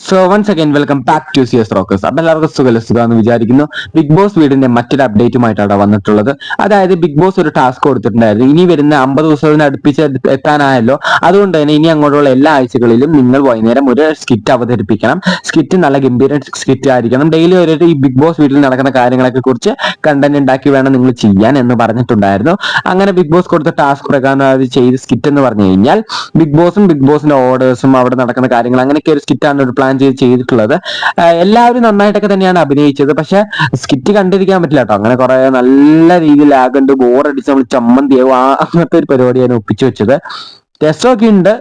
So once again welcome back to CS Rockers. അപ്പം എല്ലാവർക്കും സുഖമെന്ന് വിചാരിക്കുന്നു. ബിഗ് ബോസ് വീടിന്റെ മറ്റൊരു അപ്ഡേറ്റുമായിട്ടാണ് വന്നിട്ടുള്ളത്. അതായത് ബിഗ് ബോസ് ഒരു ടാസ്ക് കൊടുത്തിട്ടുണ്ടായിരുന്നു. ഇനി വരുന്ന 50 ദിവസത്തിന് അടുപ്പിച്ച് എത്താനായല്ലോ. അതുകൊണ്ട് തന്നെ ഇനി അങ്ങോട്ടുള്ള എല്ലാ ആഴ്ചകളിലും നിങ്ങൾ വൈകുന്നേരം ഒരു സ്കിറ്റ് അവതരിപ്പിക്കണം. സ്കിറ്റ് നല്ല ഗംഭീര സ്കിറ്റ് ആയിരിക്കണം. ഡെയിലി ഒരു ഈ ബിഗ് ബോസ് വീട്ടിൽ നടക്കുന്ന കാര്യങ്ങളൊക്കെ കുറിച്ച് കണ്ടന്റ് ഉണ്ടാക്കി വേണം നിങ്ങൾ ചെയ്യാൻ എന്ന് പറഞ്ഞിട്ടുണ്ടായിരുന്നു. അങ്ങനെ ബിഗ് ബോസ് കൊടുത്ത ടാസ്ക് പ്രകാരം അത് ചെയ്ത് സ്കിറ്റ് എന്ന് പറഞ്ഞു കഴിഞ്ഞാൽ ബിഗ് ബോസിന്റെ ഓർഡേഴ്സും അവിടെ നടക്കുന്ന കാര്യങ്ങൾ അങ്ങനെയൊക്കെ ഒരു സ്കിറ്റാണ് ഒരു പ്ലാൻ ചെയ്തിട്ടുള്ളത്. എല്ലാവരും നന്നായിട്ടൊക്കെ തന്നെയാണ് അഭിനയിച്ചത്. പക്ഷെ സ്കിറ്റ് കണ്ടിരിക്കാൻ പറ്റില്ല കേട്ടോ. അങ്ങനെ കുറെ നല്ല രീതിയിൽ ആകണ്ട് ബോറടിച്ച് നമ്മൾ ചമ്മന്തിയാവും അങ്ങനത്തെ ഒരു പരിപാടിയാണ് ഒപ്പിച്ചു വെച്ചത്. രസമൊക്കെ ഉണ്ട്.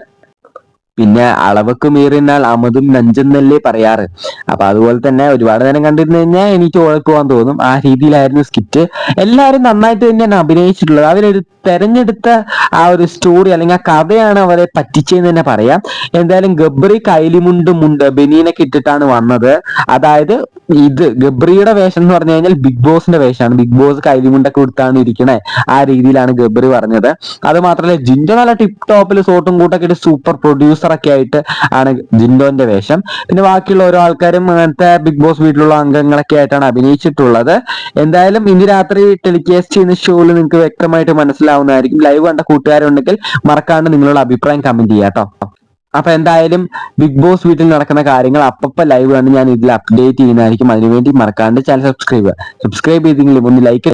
പിന്നെ അളവക്ക് മീറിനാൽ അമതും നഞ്ചെന്നല്ലേ പറയാറ്. അപ്പൊ അതുപോലെ തന്നെ ഒരുപാട് നേരം കണ്ടിരുന്നു കഴിഞ്ഞാൽ എനിക്ക് ഉഴപ്പുവാൻ തോന്നും. ആ രീതിയിലായിരുന്നു സ്കിറ്റ്. എല്ലാവരും നന്നായിട്ട് തന്നെയാണ് അഭിനയിച്ചിട്ടുള്ളത്. അവരൊരു തെരഞ്ഞെടുത്ത ആ ഒരു സ്റ്റോറി അല്ലെങ്കിൽ ആ കഥയാണ് അവരെ പറ്റിച്ചതെന്ന് തന്നെ പറയാം. എന്തായാലും ഗബ്രി കൈലിമുണ്ട് ബനീനൊക്കെ ഇട്ടിട്ടാണ് വന്നത്. അതായത് ഇത് ഗബ്രിയുടെ വേഷം എന്ന് പറഞ്ഞു കഴിഞ്ഞാൽ ബിഗ് ബോസിന്റെ വേഷമാണ്. ബിഗ് ബോസ് കൈലിമുണ്ടൊക്കെ കൊടുത്താണ് ഇരിക്കണേ. ആ രീതിയിലാണ് ഗബ്രി പറഞ്ഞത്. അത് മാത്രമല്ല ജിൻഡോ നല്ല ടിപ് ടോപ്പിൽ സോട്ടും കൂട്ടൊക്കെ ഇട്ട് സൂപ്പർ പ്രൊഡ്യൂസർ ഒക്കെ ആയിട്ട് ആണ് ജിൻഡോന്റെ വേഷം. പിന്നെ ബാക്കിയുള്ള ഓരോ ആൾക്കാരും അങ്ങനത്തെ ബിഗ് ബോസ് വീട്ടിലുള്ള അംഗങ്ങളൊക്കെ ആയിട്ടാണ് അഭിനയിച്ചിട്ടുള്ളത്. എന്തായാലും ഇന്ന് രാത്രി ടെലികാസ്റ്റ് ചെയ്യുന്ന ഷോയിൽ നിങ്ങൾക്ക് വ്യക്തമായിട്ട് മനസ്സിലാവുന്നതായിരിക്കും. ലൈവ് കണ്ട കൂട്ടുകാരുണ്ടെങ്കിൽ മറക്കാണ്ട് നിങ്ങളുടെ അഭിപ്രായം കമന്റ് ചെയ്യാം കേട്ടോ. അപ്പൊ എന്തായാലും ബിഗ് ബോസ് വീട്ടിൽ നടക്കുന്ന കാര്യങ്ങൾ അപ്പപ്പോ ലൈവ് കണ്ട് ഞാൻ ഇതിൽ അപ്ഡേറ്റ് ചെയ്യുന്നതായിരിക്കും. അതിനുവേണ്ടി മറക്കാണ്ട് ചാനൽ സബ്സ്ക്രൈബ് ചെയ്തെങ്കിലും ഒന്ന് ലൈക്ക്